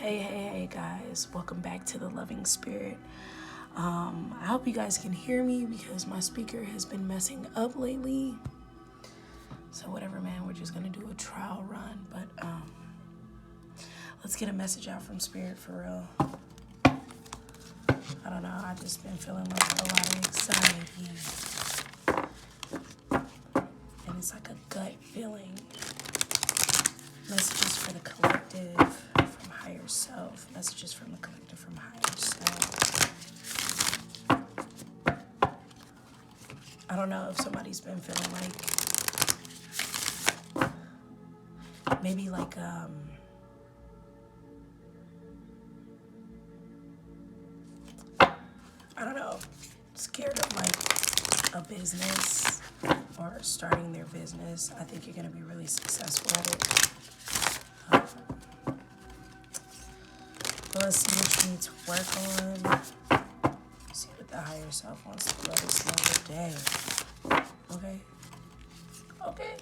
Hey guys, welcome back to the Loving Spirit. I hope you guys can hear me because my speaker has been messing up lately. So whatever, man, we're just gonna do a trial run, but let's get a message out from Spirit for real. I don't know, I just been feeling like a lot of anxiety. And it's like a gut feeling. Messages for the collective from higher self. Messages from the collective from higher self. I don't know if somebody's been feeling like maybe like I don't know, scared of like a business or starting their business. I think you're gonna be really successful at it. Let's see what you need to work on. See what the higher self wants to let us know today. Okay? Okay.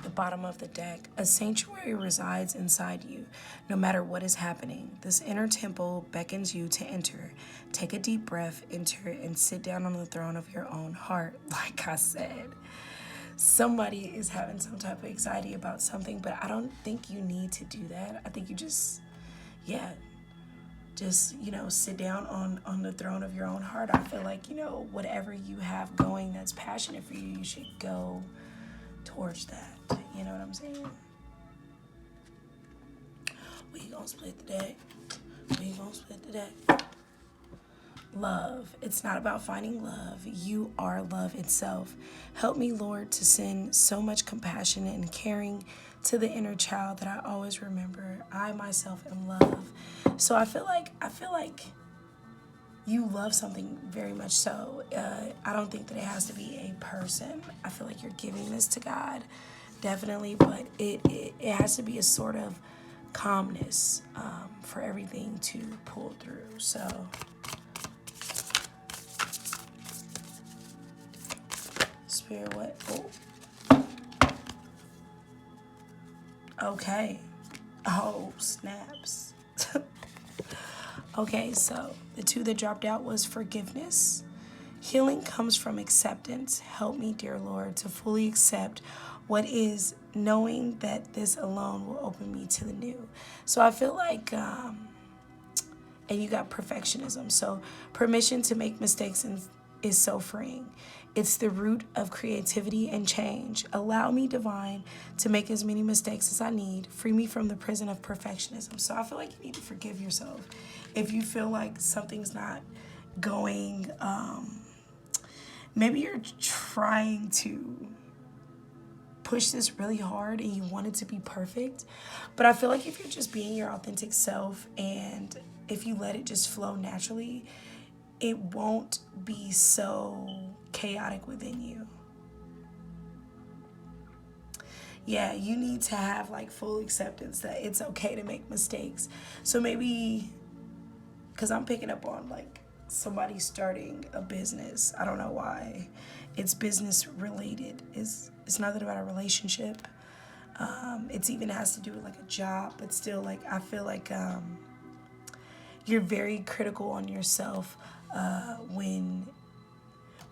The bottom of the deck. A sanctuary resides inside you, no matter what is happening. This inner temple beckons you to enter. Take a deep breath, enter, and sit down on the throne of your own heart, like I said. Somebody is having some type of anxiety about something, but I don't think you need to do that. I think you just sit down on the throne of your own heart. I feel like, whatever you have going that's passionate for you, you should go towards that. You know what I'm saying? We gonna split the deck. Love. It's not about finding love. You are love itself. Help me, Lord, to send so much compassion and caring to the inner child that I always remember I myself am love. So I feel like you love something very much so. I don't think that it has to be a person. I feel like you're giving this to God, definitely, but it has to be a sort of calmness for everything to pull through. So Spirit, what? Oh. Okay. Oh, snaps. Okay, so the two that dropped out was forgiveness. Healing comes from acceptance. Help me, dear Lord, to fully accept what is, knowing that this alone will open me to the new. So I feel like, and you got perfectionism. So permission to make mistakes is so freeing. It's the root of creativity and change. Allow me, divine, to make as many mistakes as I need. Free me from the prison of perfectionism. So I feel like you need to forgive yourself. If you feel like something's not going, maybe you're trying to push this really hard and you want it to be perfect. But I feel like if you're just being your authentic self and if you let it just flow naturally, it won't be so chaotic within you. Yeah, you need to have like full acceptance that it's okay to make mistakes. So maybe, because I'm picking up on like somebody starting a business. I don't know why. It's business related. It's nothing about a relationship. It's even has to do with like a job, but still like I feel like you're very critical on yourself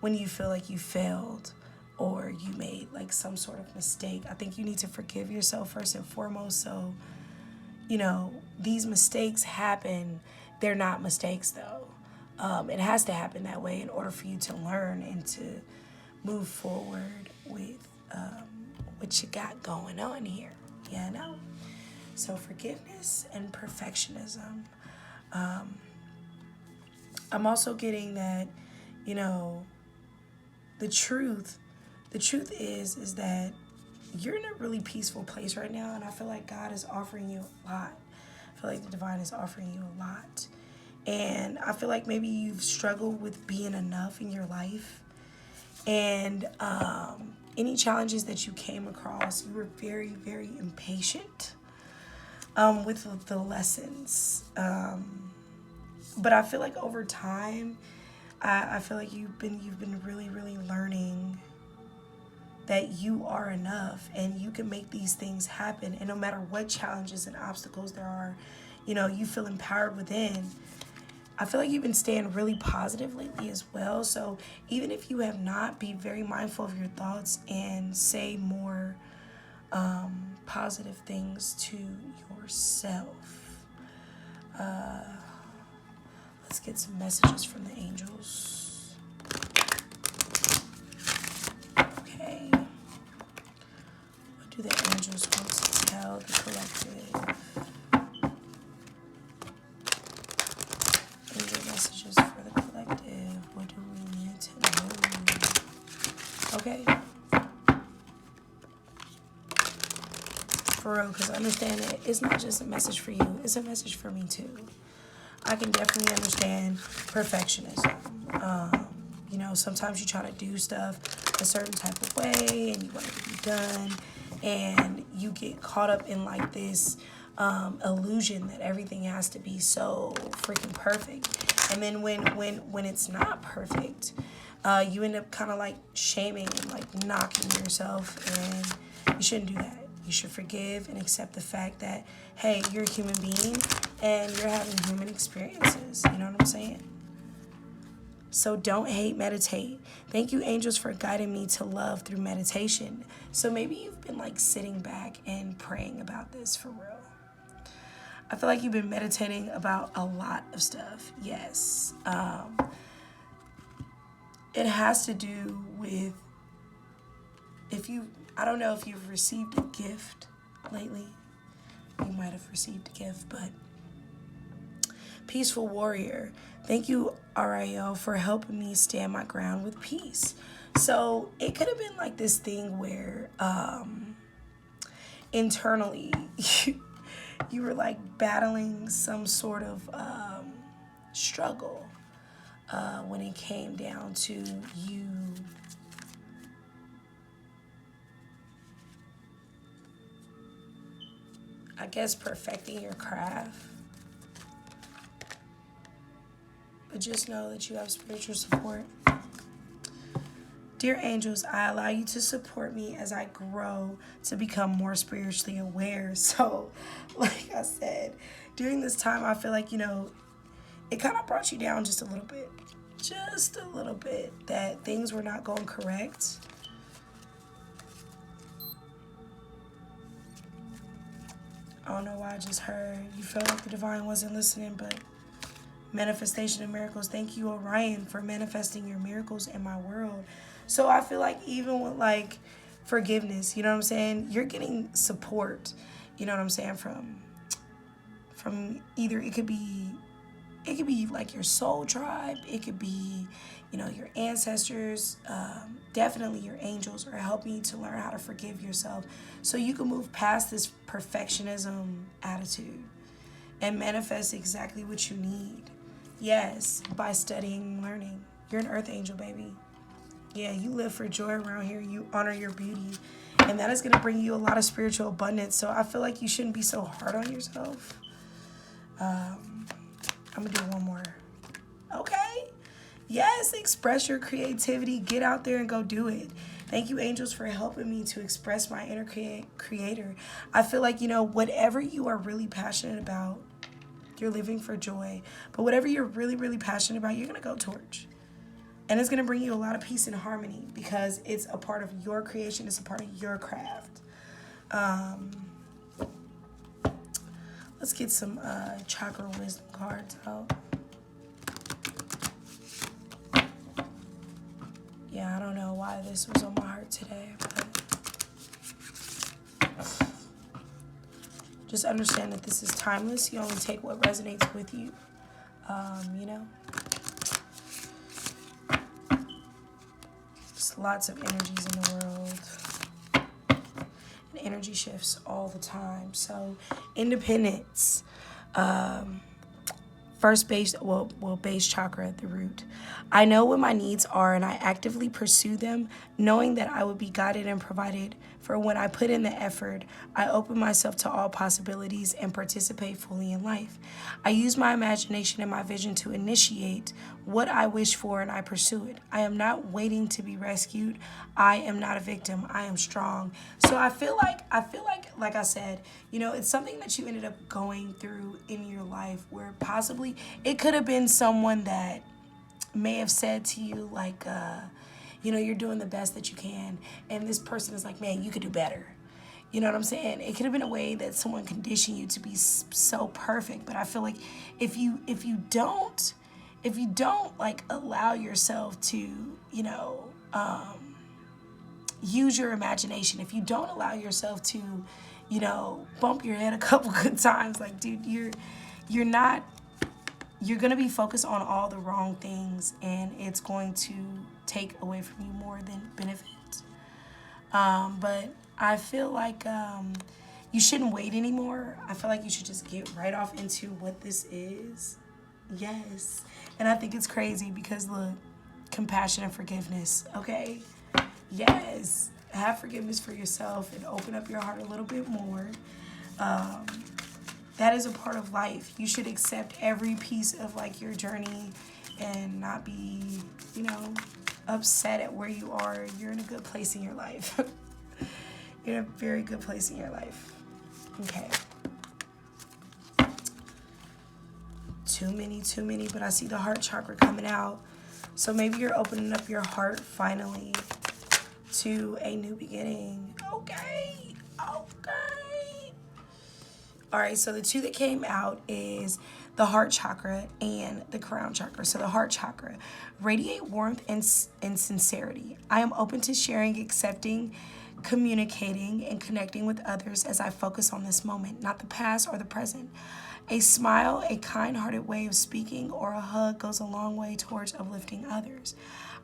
when you feel like you failed or you made like some sort of mistake. I think you need to forgive yourself first and foremost. So, these mistakes happen. They're not mistakes though. It has to happen that way in order for you to learn and to move forward with what you got going on here. So forgiveness and perfectionism. I'm also getting that, the truth is that you're in a really peaceful place right now, and I feel like God is offering you a lot. I feel like the divine is offering you a lot. And I feel like maybe you've struggled with being enough in your life. And any challenges that you came across, you were very, very impatient with the lessons. But I feel like over time, I feel like you've been really, really learning that you are enough and you can make these things happen. And no matter what challenges and obstacles there are, you know, you feel empowered within. I feel like you've been staying really positive lately as well. So even if you have not, be very mindful of your thoughts and say more positive things to yourself. Let's get some messages from the angels. Okay. What do the angels want to tell the collective? Messages for the collective. What do we need to know? Okay. For real, because I understand that it's not just a message for you, it's a message for me too. I can definitely understand perfectionism. You know, sometimes you try to do stuff a certain type of way and you want it to be done, and you get caught up in like this illusion that everything has to be so freaking perfect. And then when it's not perfect, you end up kind of like shaming and like knocking yourself, and you shouldn't do that. You should forgive and accept the fact that, hey, you're a human being and you're having human experiences. You know what I'm saying? So don't hate, meditate. Thank you, angels, for guiding me to love through meditation. So maybe you've been like sitting back and praying about this for real. I feel like you've been meditating about a lot of stuff. Yes. It has to do with I don't know if you've received a gift lately. You might have received a gift, but Peaceful Warrior. Thank you, Ariel, for helping me stand my ground with peace. So it could have been like this thing where internally you were like battling some sort of struggle when it came down to you I guess perfecting your craft. But just know that you have spiritual support. Dear angels, I allow you to support me as I grow to become more spiritually aware. So, like I said, during this time, I feel like, you know, it kind of brought you down just a little bit. Just a little bit. That things were not going correct. I don't know why I just heard you felt like the divine wasn't listening, but manifestation of miracles. Thank you, Orion, for manifesting your miracles in my world. So I feel like even with like forgiveness, you know what I'm saying? You're getting support, you know what I'm saying, from either it could be like your soul tribe, it could be, you know, your ancestors, definitely your angels are helping you to learn how to forgive yourself so you can move past this perfectionism attitude and manifest exactly what you need. Yes, by studying and learning. You're an earth angel, baby. Yeah, you live for joy around here. You honor your beauty. And that is going to bring you a lot of spiritual abundance. So I feel like you shouldn't be so hard on yourself. I'm going to do one more. Okay. Yes, express your creativity. Get out there and go do it. Thank you, angels, for helping me to express my inner creator. I feel like, you know, whatever you are really passionate about, you're living for joy. But whatever you're really, really passionate about, you're going to go towards. And it's going to bring you a lot of peace and harmony because it's a part of your creation. It's a part of your craft. Let's get some chakra wisdom cards out. Yeah, I don't know why this was on my heart today, but just understand that this is timeless. You only take what resonates with you, you know. There's lots of energies in the world. And energy shifts all the time. So independence, First base, base chakra, the root. I know what my needs are and I actively pursue them, knowing that I will be guided and provided for. When I put in the effort, I open myself to all possibilities and participate fully in life. I use my imagination and my vision to initiate what I wish for and I pursue it. I am not waiting to be rescued. I am not a victim. I am strong. So I feel like I said, it's something that you ended up going through in your life where possibly it could have been someone that may have said to you like, you're doing the best that you can. And this person is like, man, you could do better. You know what I'm saying? It could have been a way that someone conditioned you to be so perfect. But I feel like if you don't like allow yourself to, use your imagination, if you don't allow yourself to, bump your head a couple good times, like, dude, you're going to be focused on all the wrong things and it's going to take away from you more than benefit. But I feel like you shouldn't wait anymore. I feel like you should just get right off into what this is. Yes. And I think it's crazy because, look, compassion and forgiveness, okay? Yes. Have forgiveness for yourself and open up your heart a little bit more. That is a part of life. You should accept every piece of, like, your journey and not be, upset at where you are. You're in a good place in your life. You're in a very good place in your life. Okay. Too many, but I see the heart chakra coming out. So maybe you're opening up your heart finally to a new beginning. Okay. All right, so the two that came out is the heart chakra and the crown chakra. So the heart chakra, radiate warmth and sincerity. I am open to sharing, accepting, communicating, and connecting with others as I focus on this moment, not the past or the present. A smile, a kind-hearted way of speaking, or a hug goes a long way towards uplifting others.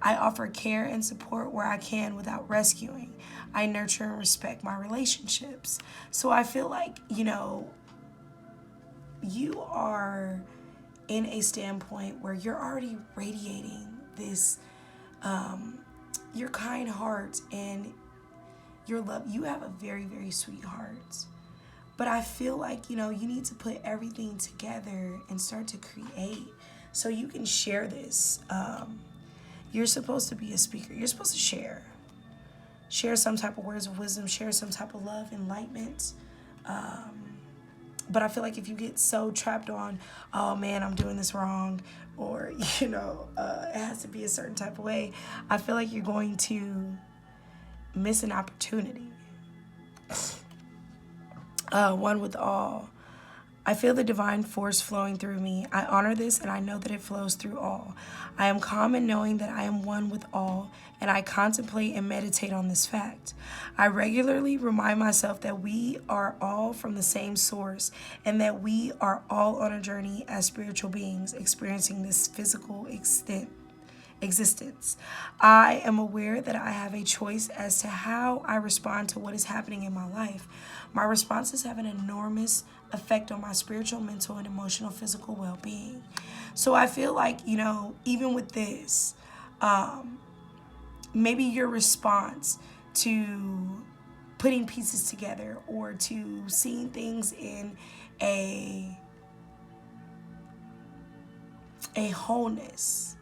I offer care and support where I can without rescuing. I nurture and respect my relationships. So I feel like, you are in a standpoint where you're already radiating this, your kind heart and your love. You have a very, very sweet heart. But I feel like, you need to put everything together and start to create so you can share this. You're supposed to be a speaker. You're supposed to share. Share some type of words of wisdom. Share some type of love, enlightenment. But I feel like if you get so trapped on, oh, man, I'm doing this wrong, or, it has to be a certain type of way, I feel like you're going to miss an opportunity. One with all. I feel the divine force flowing through me. I honor this and I know that it flows through all. I am calm in knowing that I am one with all, and I contemplate and meditate on this fact. I regularly remind myself that we are all from the same source and that we are all on a journey as spiritual beings experiencing this physical existence. I am aware that I have a choice as to how I respond to what is happening in my life. My responses have an enormous effect on my spiritual, mental, and emotional, physical well-being. So I feel like, even with this, maybe your response to putting pieces together or to seeing things in a wholeness,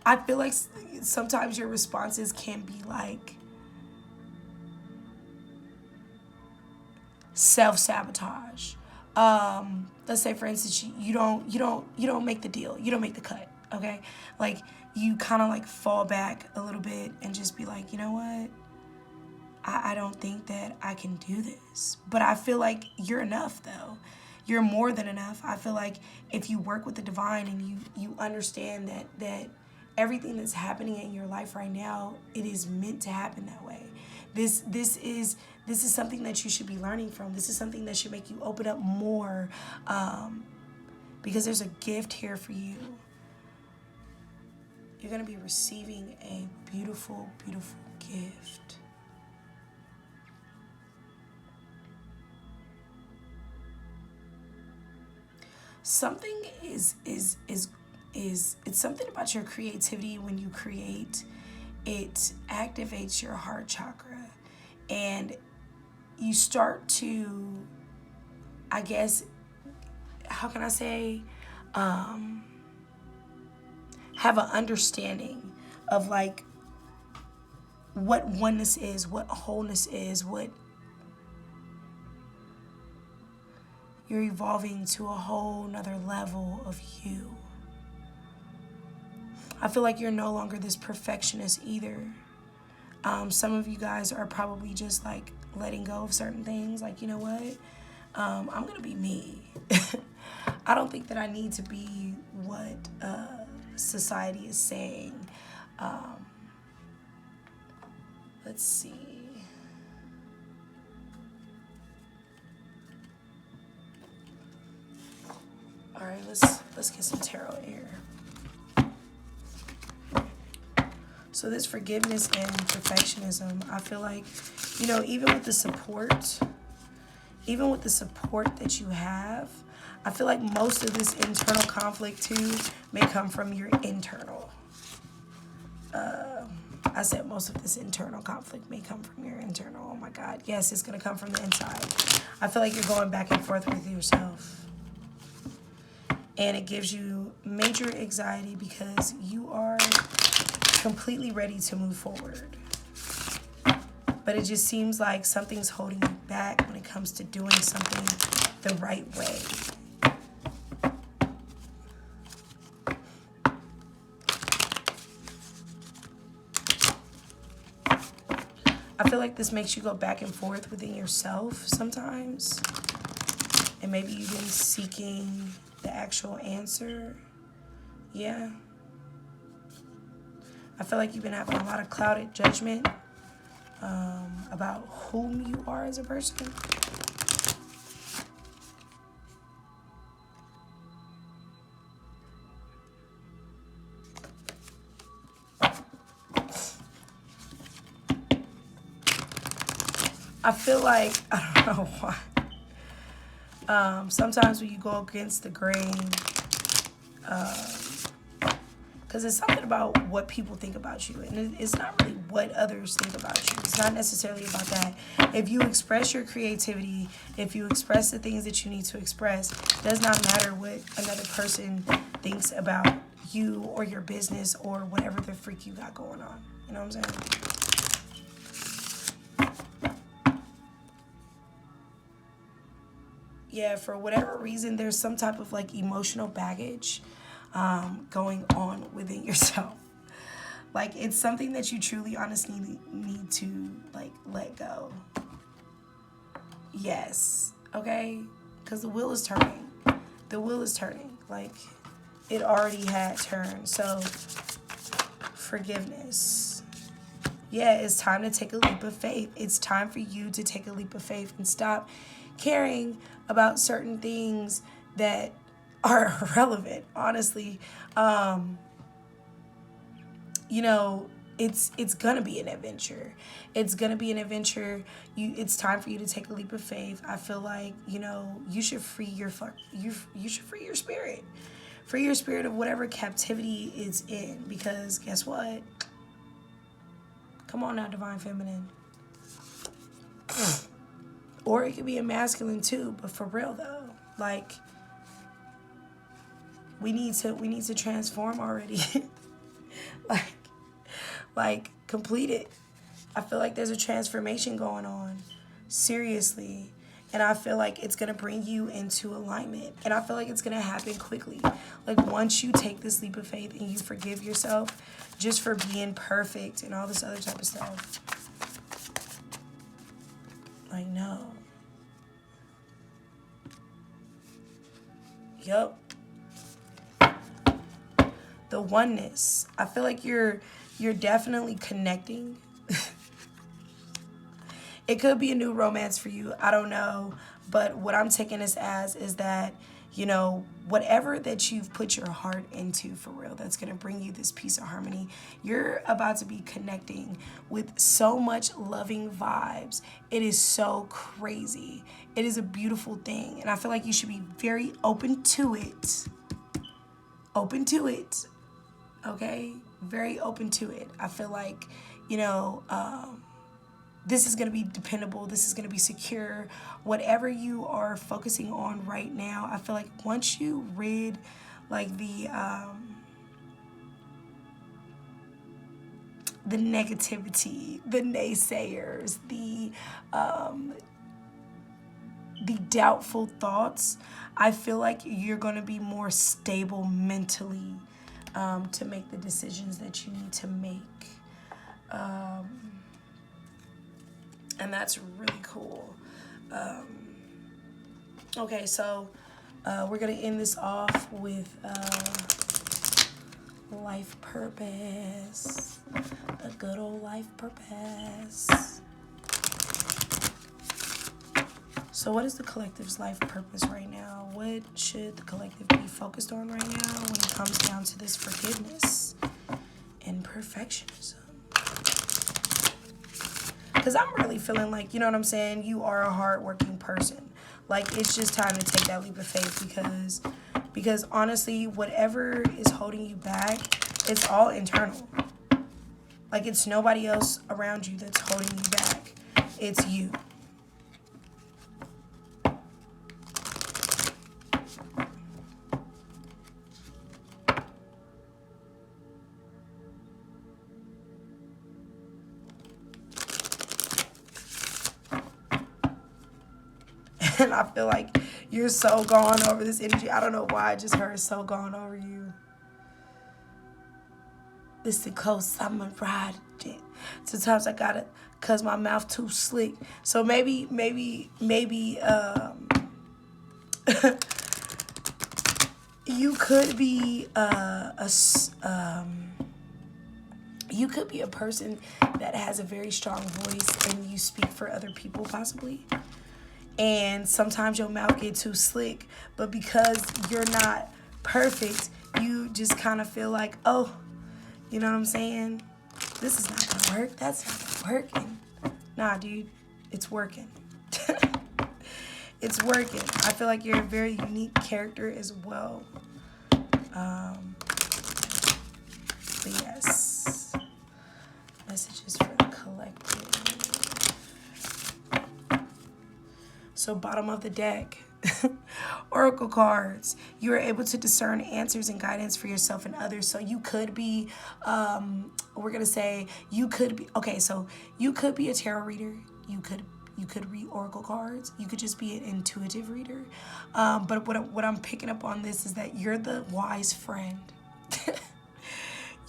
I feel like sometimes your responses can be like self-sabotage. Let's say, for instance, you don't make the deal, you don't make the cut. Okay, like you kind of like fall back a little bit and just be like, you know what? I don't think that I can do this. But I feel like you're enough, though. You're more than enough. I feel like if you work with the divine and you understand that everything that's happening in your life right now, it is meant to happen that way. This is something that you should be learning from. This is something that should make you open up more, because there's a gift here for you. You're going to be receiving a beautiful, beautiful gift. something it's something about your creativity. When you create, it activates your heart chakra, and you start to, I guess, how can I say, have an understanding of like what oneness is, what wholeness is, what you're evolving to a whole nother level of you. I feel like you're no longer this perfectionist either. Some of you guys are probably just like letting go of certain things. Like, you know what? I'm going to be me. I don't think that I need to be what society is saying. Let's see. All right, let's get some tarot here. So this forgiveness and perfectionism, I feel like, you know, even with the support that you have, I feel like most of this internal conflict too may come from your internal. I said most of this internal conflict may come from your internal. Oh my God. Yes, it's going to come from the inside. I feel like you're going back and forth with yourself. And it gives you major anxiety because you are completely ready to move forward. But it just seems like something's holding you back when it comes to doing something the right way. I feel like this makes you go back and forth within yourself sometimes. And maybe you've been seeking the actual answer. Yeah. I feel like you've been having a lot of clouded judgment about whom you are as a person. I feel like, I don't know why. Sometimes when you go against the grain, because it's something about what people think about you, and it's not really what others think about you. It's not necessarily about that. If you express your creativity, if you express the things that you need to express, it does not matter what another person thinks about you or your business or whatever the freak you got going on. You know what I'm saying? Yeah, for whatever reason, there's some type of like emotional baggage going on within yourself. Like, it's something that you truly, honestly need to like let go. Yes, okay? Because the wheel is turning. The wheel is turning. Like, it already had turned. So, forgiveness. Yeah, it's time to take a leap of faith. It's time for you to take a leap of faith and stop caring about certain things that are irrelevant, honestly. You know, it's gonna be an adventure. It's gonna be an adventure. It's time for you to take a leap of faith. I feel like, you know, you should free your you should free your spirit. Free your spirit of whatever captivity it's in, because guess what? Come on now, divine feminine. Or it could be a masculine too, but for real though, like, we need to transform already. like complete it. I feel like there's a transformation going on, seriously, and I feel like it's gonna bring you into alignment, and I feel like it's gonna happen quickly. Like, once you take this leap of faith and you forgive yourself just for being perfect and all this other type of stuff. Like, no. Yup. The oneness. I feel like you're definitely connecting. It could be a new romance for you. I don't know. But what I'm taking this as is that, you know, whatever that you've put your heart into for real, that's going to bring you this peace of harmony. You're about to be connecting with so much loving vibes. It is so crazy. It is a beautiful thing. And I feel like you should be very open to it. Open to it. Okay? Very open to it. I feel like, you know, this is going to be dependable. This is going to be secure. Whatever you are focusing on right now, I feel like once you rid like the negativity, the naysayers, the doubtful thoughts, I feel like you're going to be more stable mentally to make the decisions that you need to make. And that's really cool. Okay, so we're going to end this off with life purpose. A good old life purpose. So what is the collective's life purpose right now? What should the collective be focused on right now when it comes down to this forgiveness and perfectionism? Because I'm really feeling like, you know what I'm saying, you are a hardworking person. Like, it's just time to take that leap of faith because honestly, whatever is holding you back, it's all internal. Like, it's nobody else around you that's holding you back. It's you. And I feel like you're so gone over this energy. I don't know why I just heard so gone over you. This the cold summer ride. Sometimes I gotta, cause my mouth too slick. So maybe, you could be you could be a person that has a very strong voice and you speak for other people possibly. And sometimes your mouth get too slick, but because you're not perfect, you just kind of feel like, oh, you know what I'm saying? This is not gonna work. That's not working. Nah, dude, it's working. It's working. I feel like you're a very unique character as well. But yes, messages for the collective. So bottom of the deck, Oracle cards. You are able to discern answers and guidance for yourself and others. So you could be, we're going to say you could be, okay, so you could be a tarot reader. You could read Oracle cards. You could just be an intuitive reader. But what I'm picking up on this is that you're the wise friend.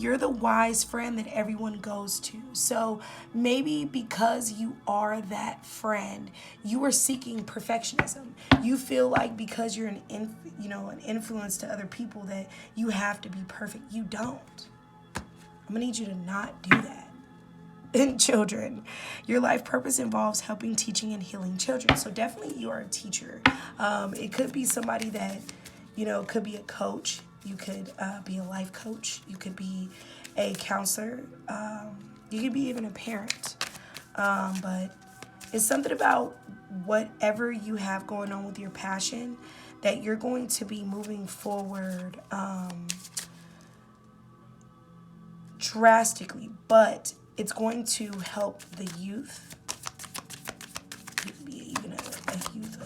You're the wise friend that everyone goes to. So maybe because you are that friend, you are seeking perfectionism. You feel like because you're an influence to other people that you have to be perfect. You don't. I'm gonna need you to not do that. And children, your life purpose involves helping, teaching, and healing children. So definitely you are a teacher. It could be somebody that, could be a coach. You could be a life coach. You could be a counselor. You could be even a parent. But it's something about whatever you have going on with your passion that you're going to be moving forward drastically. But it's going to help the youth. You could be even a youth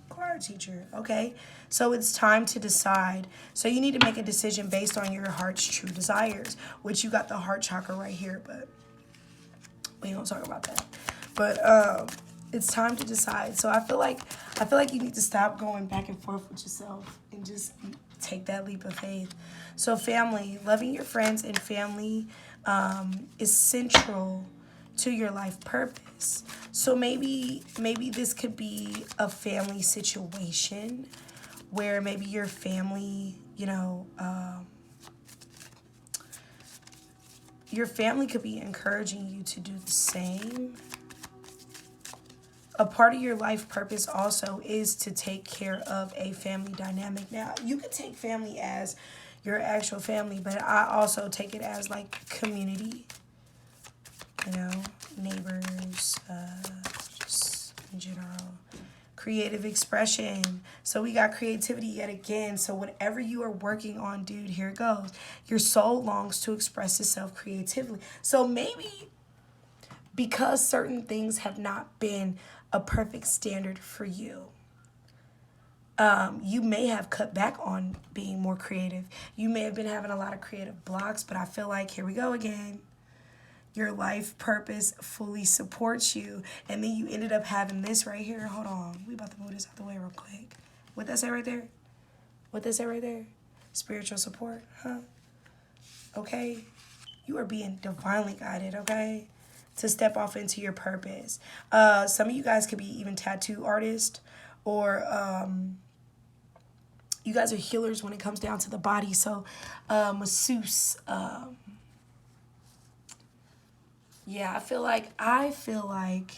choir teacher, okay? So it's time to decide. So you need to make a decision based on your heart's true desires, which you got the heart chakra right here, but we ain't gonna talk about that. But it's time to decide. So I feel like you need to stop going back and forth with yourself and just take that leap of faith. So family, loving your friends and family is central to your life purpose. So maybe this could be a family situation where maybe your family, your family could be encouraging you to do the same. a part of your life purpose also is to take care of a family dynamic. Now, you could take family as your actual family, but I also take it as like community, you know, neighbors, just in general. Creative expression. So we got creativity yet again. So whatever you are working on, dude, here it goes. Your soul longs to express itself creatively. So maybe because certain things have not been a perfect standard for you, you may have cut back on being more creative. You may have been having a lot of creative blocks, but I feel like, here we go again. Your life purpose fully supports you. And then you ended up having this right here. Hold on. We about to move this out the way real quick. What that say right there? What that say right there? Spiritual support, huh? Okay. You are being divinely guided, okay? To step off into your purpose. Some of you guys could be even tattoo artists, or you guys are healers when it comes down to the body. So masseuse, yeah, I feel like,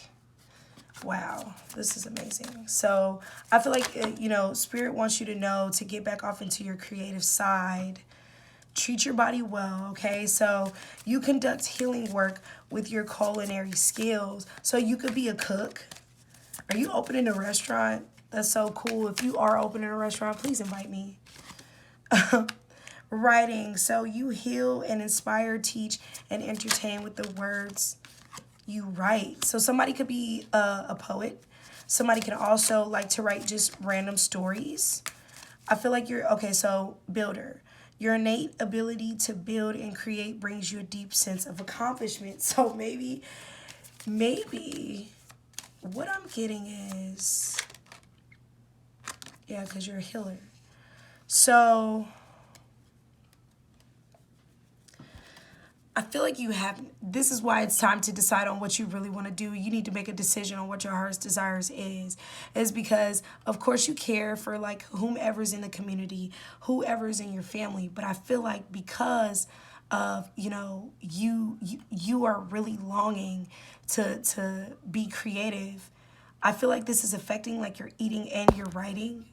wow, this is amazing. So I feel like, you know, Spirit wants you to know to get back off into your creative side. Treat your body well, okay? So you conduct healing work with your culinary skills. So you could be a cook. Are you opening a restaurant? That's so cool. If you are opening a restaurant, please invite me. Writing. So you heal and inspire, teach, and entertain with the words you write. So somebody could be a poet. Somebody can also like to write just random stories. I feel like you're, okay, so builder. Your innate ability to build and create brings you a deep sense of accomplishment. So maybe what I'm getting is, yeah, because you're a healer. So I feel like this is why it's time to decide on what you really want to do. You need to make a decision on what your heart's desires is because, of course, you care for like whomever's in the community, whoever's in your family. But I feel like because of, you know, you are really longing to be creative. I feel like this is affecting like your eating and your writing.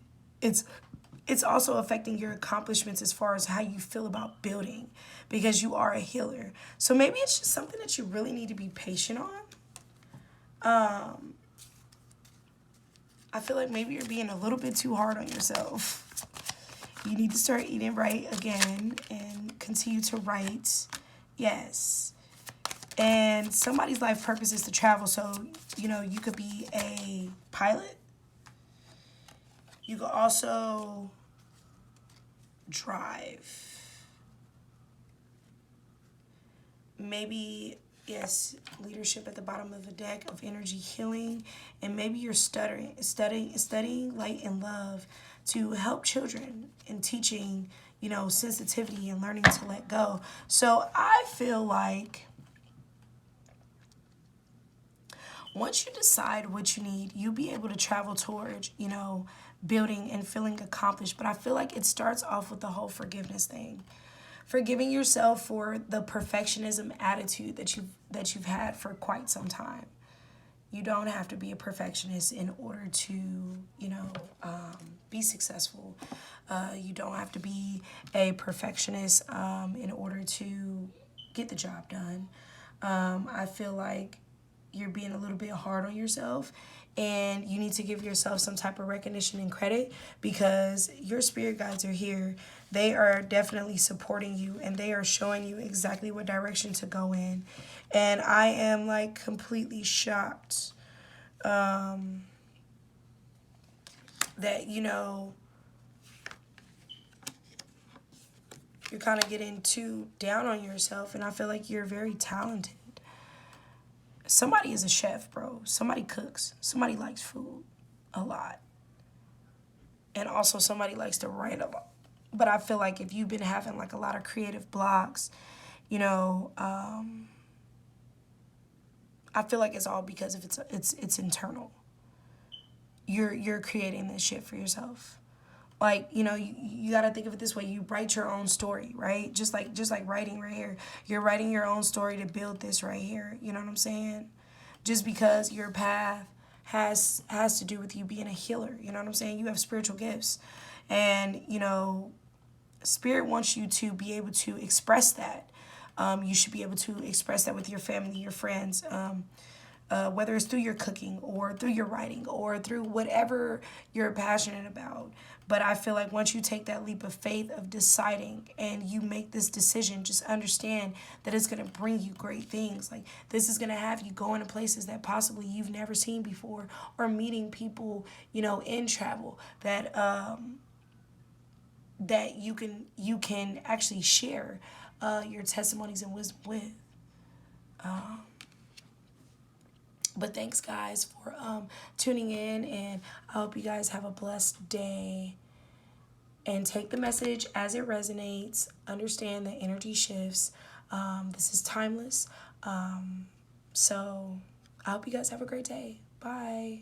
It's also affecting your accomplishments as far as how you feel about building because you are a healer. So maybe it's just something that you really need to be patient on. I feel like maybe you're being a little bit too hard on yourself. You need to start eating right again and continue to write. Yes. And somebody's life purpose is to travel. So, you know, you could be a pilot. You could also drive. Maybe, yes, leadership at the bottom of the deck of energy healing. And maybe you're studying light and love to help children and teaching, you know, sensitivity and learning to let go. So I feel like once you decide what you need, you'll be able to travel towards, you know, building and feeling accomplished. But I feel like it starts off with the whole forgiveness thing. Forgiving yourself for the perfectionism attitude that you've had for quite some time. You don't have to be a perfectionist in order to, you know, be successful. You don't have to be a perfectionist in order to get the job done. I feel like you're being a little bit hard on yourself, and you need to give yourself some type of recognition and credit because your spirit guides are here. They are definitely supporting you, and they are showing you exactly what direction to go in. And I am like completely shocked that, you know, you're kind of getting too down on yourself, and I feel like you're very talented. Somebody is a chef, bro. Somebody cooks. Somebody likes food a lot. And also somebody likes to write a lot. But I feel like if you've been having like a lot of creative blocks, you know, I feel like it's all because of it's internal. You're creating this shit for yourself. Like, you know, you got to think of it this way. You write your own story, right? Just like writing right here. You're writing your own story to build this right here. You know what I'm saying? Just because your path has to do with you being a healer. You know what I'm saying? You have spiritual gifts. And, you know, Spirit wants you to be able to express that. You should be able to express that with your family, your friends, whether it's through your cooking or through your writing or through whatever you're passionate about. But I feel like once you take that leap of faith of deciding and you make this decision, just understand that it's going to bring you great things. Like, this is going to have you going to places that possibly you've never seen before, or meeting people, you know, in travel that that you can actually share your testimonies and wisdom with. But thanks, guys, for tuning in, and I hope you guys have a blessed day. And take the message as it resonates. Understand that energy shifts. This is timeless. So I hope you guys have a great day. Bye.